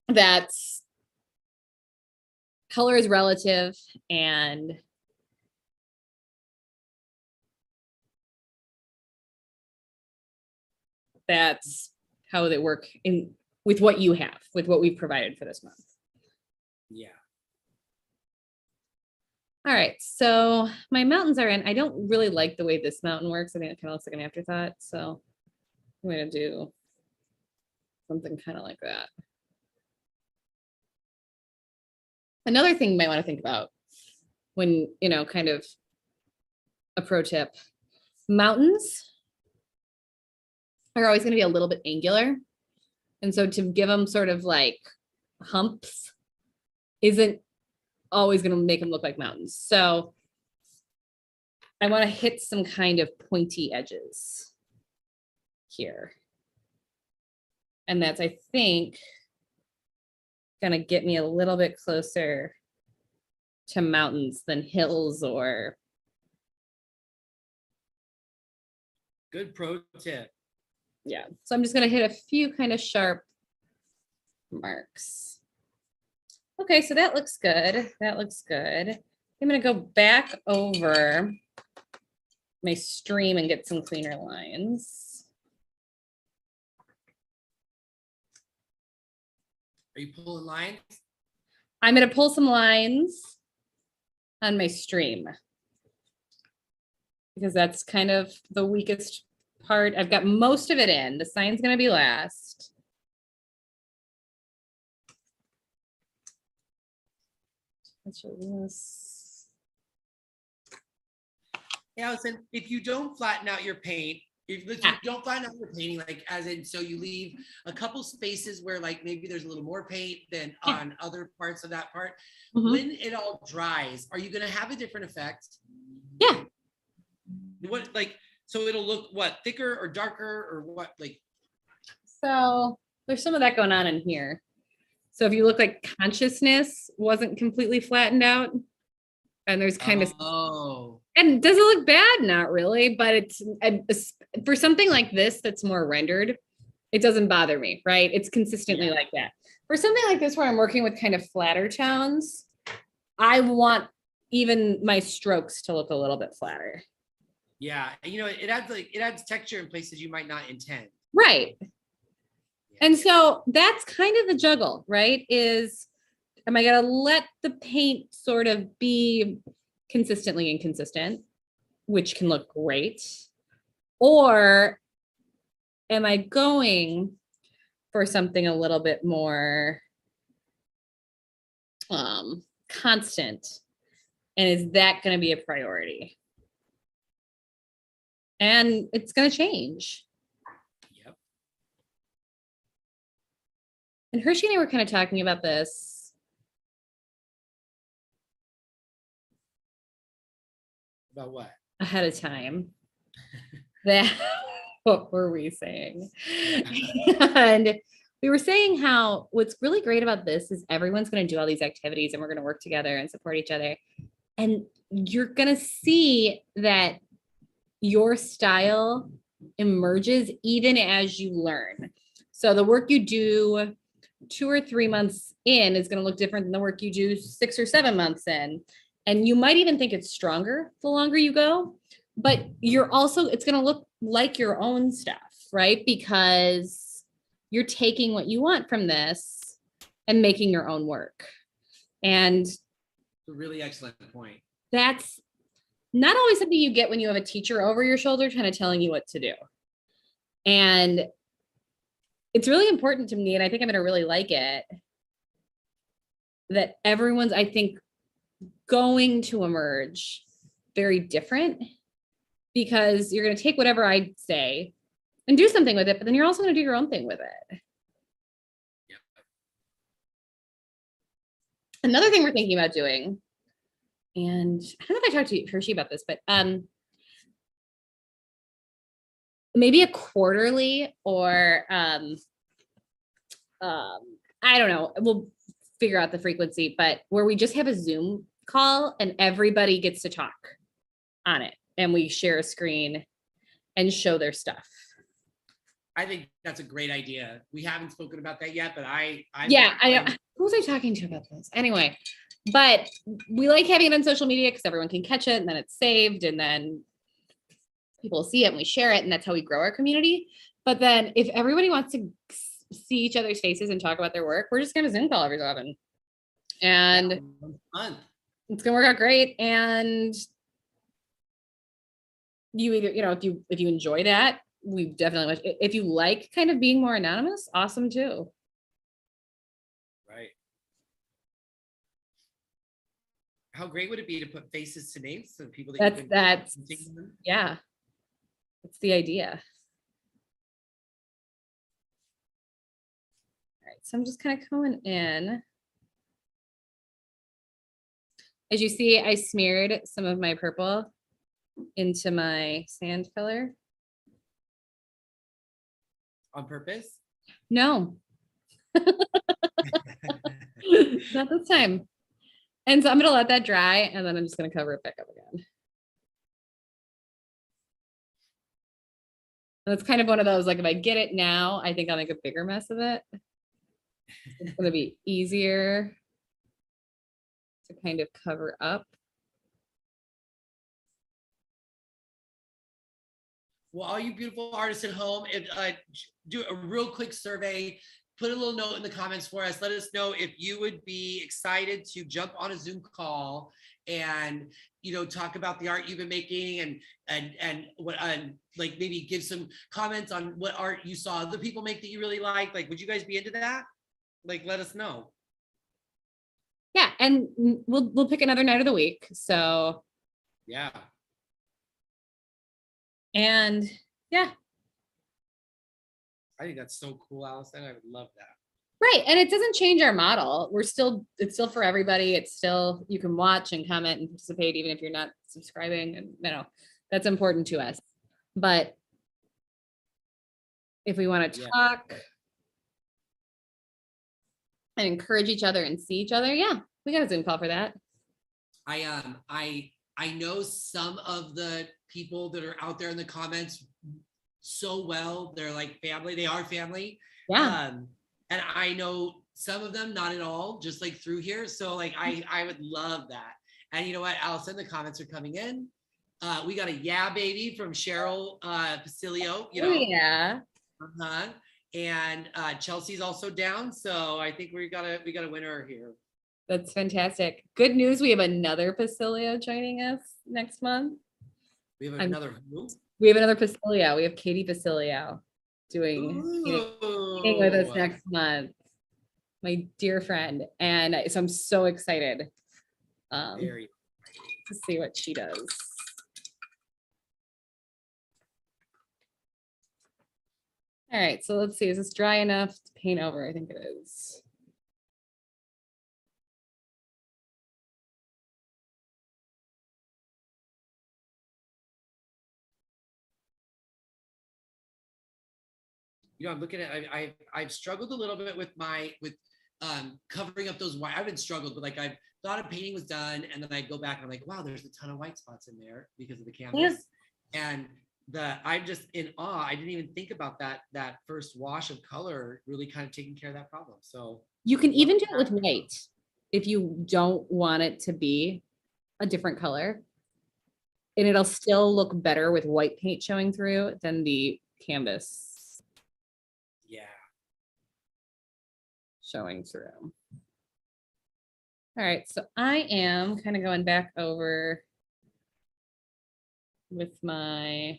that's, color is relative, and that's how they work in with what you have, with what we've provided for this month.
Yeah.
All right, so my mountains are in. I don't really like the way this mountain works. I think it kind of looks like an afterthought. So I'm gonna do something kind of like that. Another thing you might want to think about when, kind of a pro tip, mountains are always going to be a little bit angular. And so to give them sort of like humps isn't always going to make them look like mountains. So I want to hit some kind of pointy edges here. And that's, I think, going to get me a little bit closer to mountains than hills or.
Good pro tip.
Yeah, so I'm just going to hit a few kind of sharp marks. Okay, so that looks good. That looks good. I'm going to go back over my stream and get some cleaner lines.
Are you pulling lines?
I'm going to pull some lines on my stream because that's kind of the weakest part. I've got most of it in. The sign's going to be last. Let's show this.
Yeah, Allison, if you don't flatten out your paint, if you don't flatten out your painting, like as in, so you leave a couple spaces where like maybe there's a little more paint than on other parts of that part. When it all dries, are you going to have a different effect?
Yeah.
What, like, so it'll look what, thicker or darker or what, like?
So there's some of that going on in here. So if you look like consciousness wasn't completely flattened out, and there's kind of, and does it look bad? Not really, but it's for something like this that's more rendered, it doesn't bother me, right? It's consistently like that. For something like this where I'm working with kind of flatter tones, I want even my strokes to look a little bit flatter.
Yeah, it adds texture in places you might not intend.
Right. And so that's kind of the juggle, right? Am I going to let the paint sort of be consistently inconsistent, which can look great? Or am I going for something a little bit more constant? And is that going to be a priority? And it's going to change.
Yep.
And Hershey and I were kind of talking about this.
About what?
Ahead of time. That, what were we saying? And we were saying how what's really great about this is everyone's going to do all these activities and we're going to work together and support each other. And you're going to see that your style emerges even as you learn. So the work you do 2 or 3 months in is going to look different than the work you do 6 or 7 months in. And you might even think it's stronger the longer you go, but it's going to look like your own stuff, right? Because you're taking what you want from this and making your own work. And
a really excellent point.
That's not always something you get when you have a teacher over your shoulder kind of telling you what to do. And it's really important to me, and I think I'm going to really like it, that everyone's, I think, going to emerge very different, because you're going to take whatever I say and do something with it, but then you're also going to do your own thing with it.
Yeah.
Another thing we're thinking about doing, and I don't know if I talked to Hershey about this, but maybe a quarterly or I don't know, we'll figure out the frequency, but where we just have a Zoom call and everybody gets to talk on it and we share a screen and show their stuff.
I think that's a great idea. We haven't spoken about that yet, but
who was I talking to about this? Anyway, but we like having it on social media because everyone can catch it and then it's saved and then people see it and we share it, and that's how we grow our community. But then if everybody wants to see each other's faces and talk about their work, we're just going to Zoom call every so often. And it's going to work out great. And you either, if you enjoy that, we definitely, if you like kind of being more anonymous, awesome too.
Right. How great would it be to put faces to names so people
that's yeah, that's the idea. All right, so I'm just kind of going in. As you see, I smeared some of my purple into my sand filler.
On purpose?
No. Not this time. And so I'm gonna let that dry and then I'm just gonna cover it back up again. And it's kind of one of those, like, if I get it now, I think I'll make a bigger mess of it. It's gonna be easier to kind of cover up.
Well, all you beautiful artists at home, do a real quick survey. Put a little note in the comments for us. Let us know if you would be excited to jump on a Zoom call and talk about the art you've been making and what like maybe give some comments on what art you saw other people make that you really like. Like, would you guys be into that? Like, let us know.
Yeah, and we'll pick another night of the week. So
yeah.
And yeah.
I think that's so cool, Allison. I would love that.
Right. And it doesn't change our model. It's still for everybody. It's still, you can watch and comment and participate, even if you're not subscribing. And that's important to us. But if we want to talk and encourage each other and see each other, yeah, we got a Zoom call for that.
I know some of the people that are out there in the comments so well. They're like family. They are family.
Yeah.
And I know some of them, not at all, just like through here. So like, I would love that. And you know what, Allison, the comments are coming in. We got a yeah baby from Cheryl Pasilio.
Yeah.
And Chelsea's also down. So I think we got a winner here.
That's fantastic. Good news. We have another Pasilio joining us next month.
We have another
Pasilio. We have Katie Pasilio doing with us next month. My dear friend. And so I'm so excited to see what she does. All right, so let's see. Is this dry enough to paint over? I think it is.
I'm looking at, I've struggled a little bit with covering up those white. I haven't struggled, but like I've thought a painting was done, and then I go back and I'm like, wow, there's a ton of white spots in there because of the canvas. Yeah. And I'm just in awe. I didn't even think about that first wash of color really kind of taking care of that problem. So
You can even do it with white if you don't want it to be a different color. And it'll still look better with white paint showing through than the canvas
yeah.
showing through. All right, so I am kind of going back over with my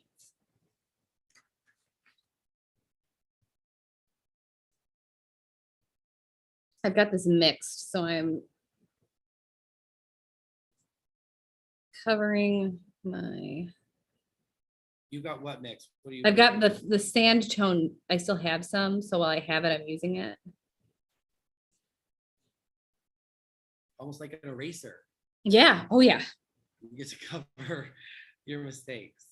I've got this mixed, so I'm covering my
You got what mix? What do you?
I've got the sand tone. I still have some, so while I have it, I'm using it.
Almost like an eraser.
Yeah. Oh yeah.
You get to cover your mistakes.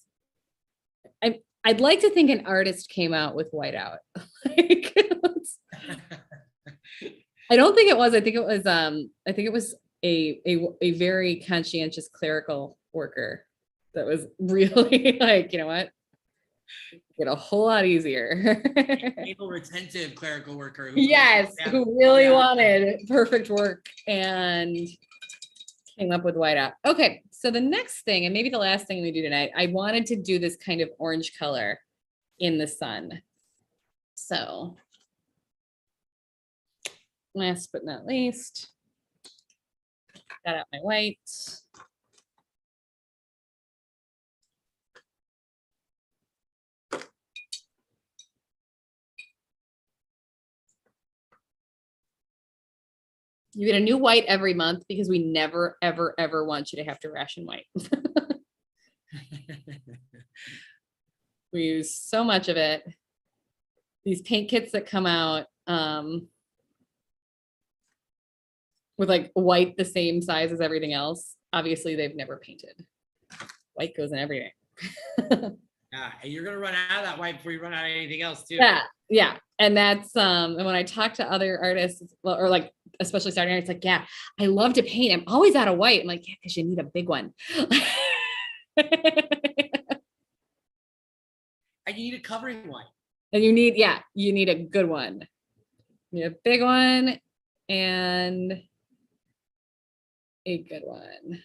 I'd like to think an artist came out with whiteout. Like, I don't think it was. I think it was. I think it was a very conscientious clerical worker that was really like, you know what, get a whole lot easier.
Anal retentive clerical worker.
Yes, who really wanted perfect work and came up with whiteout. Okay, so the next thing, and maybe the last thing we do tonight, I wanted to do this kind of orange color in the sun. So last but not least, got out my white. You get a new white every month because we never, ever, ever want you to have to ration white. We use so much of it. These paint kits that come out with like white the same size as everything else, obviously they've never painted. White goes in everything.
Yeah, and you're gonna run out of that white before you run out of anything else too.
Yeah, yeah. And that's and when I talk to other artists, or like especially starting artists, like, yeah, I love to paint. I'm always out of white. I'm like, yeah, because you need a big one.
And you need a covering white.
And you need, yeah, you need a good one. You need a big one and a good one.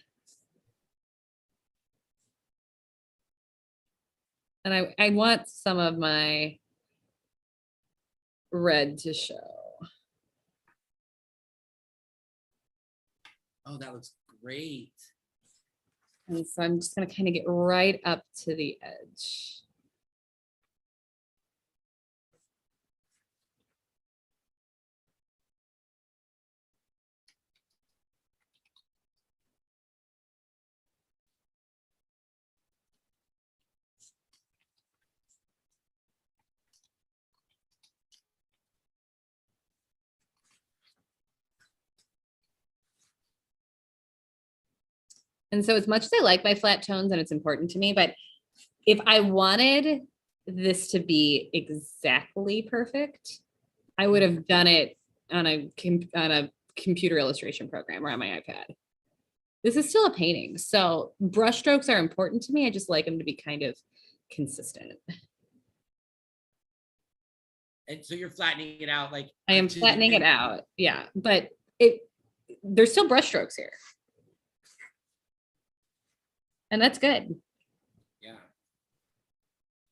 And I want some of my red to show.
Oh, that looks great.
And so I'm just going to kind of get right up to the edge. And so as much as I like my flat tones and it's important to me, but if I wanted this to be exactly perfect, I would have done it on a computer illustration program or on my iPad. This is still a painting. So brush strokes are important to me. I just like them to be kind of consistent.
And so you're flattening it out like
I am flattening it out. Yeah, but there's still brush strokes here. And that's good.
Yeah.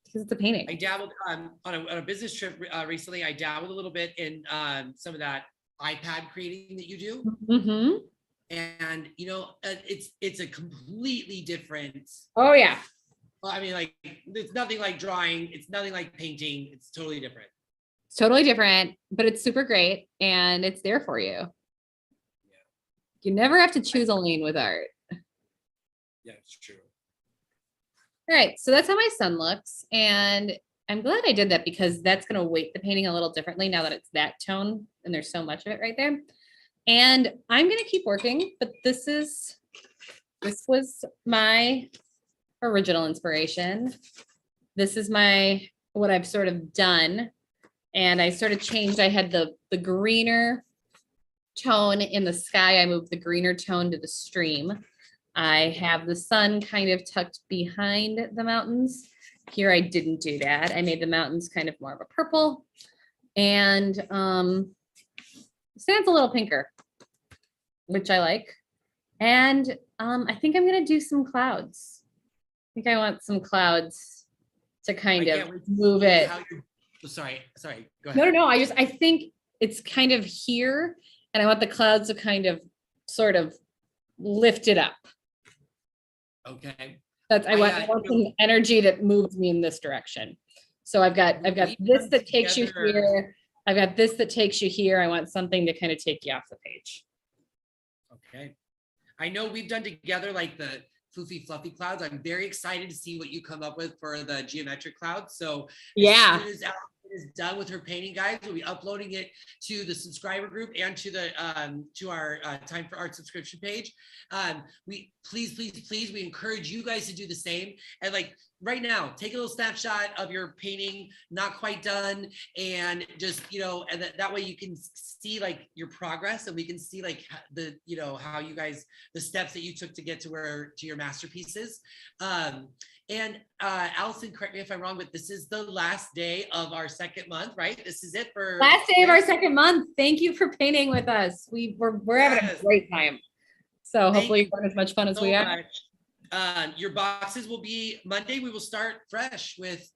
Because it's a painting.
I dabbled on a business trip recently. I dabbled a little bit in some of that iPad creating that you do.
Mm-hmm.
And you know, it's a completely different.
Oh yeah.
Well, I mean, like it's nothing like drawing. It's nothing like painting. It's totally different.
It's totally different, but it's super great and it's there for you. Yeah. You never have to choose a lane with art.
Yeah, it's true.
All right, so that's how my sun looks. And I'm glad I did that because that's going to weight the painting a little differently now that it's that tone and there's so much of it right there. And I'm going to keep working, but this was my original inspiration. This is what I've sort of done. And I sort of changed. I had the greener tone in the sky. I moved the greener tone to the stream. I have the sun kind of tucked behind the mountains Here I didn't do that. I made the mountains kind of more of a purple, and sand's a little pinker, which I like. And I think I'm gonna do some clouds. I think I want some clouds to kind of move it.
Sorry, go
No,
ahead.
no, I think it's kind of here, and I want the clouds to kind of sort of lift it up.
Okay.
I want some energy that moves me in this direction. So I've got this that takes you here. I've got this that takes you here. I want something to kind of take you off the page.
Okay. I know we've done together like the floofy fluffy clouds. I'm very excited to see what you come up with for the geometric clouds. So
yeah,
as soon as Allison is done with her painting, guys, we'll be uploading it to the subscriber group and to our Time for Art subscription page. We please, we encourage you guys to do the same. And like right now, take a little snapshot of your painting, not quite done, and just, you know, and that way you can see like your progress, and we can see like the, you know, how you guys, the steps that you took to get to your masterpieces. And Allison, correct me if I'm wrong, but this is the last day of our second month, right? This is it for
last day of our second month. Thank you for painting with us. We're having a great time. So hopefully you've had as much fun as we have.
Your boxes will be Monday. We will start fresh with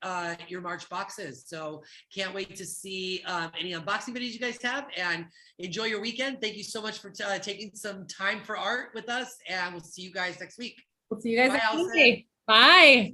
your March boxes. So can't wait to see any unboxing videos you guys have, and enjoy your weekend. Thank you so much for taking some time for art with us, and we'll see you guys next week.
We'll see you guys
Bye,
next
Allison.
Tuesday. Bye.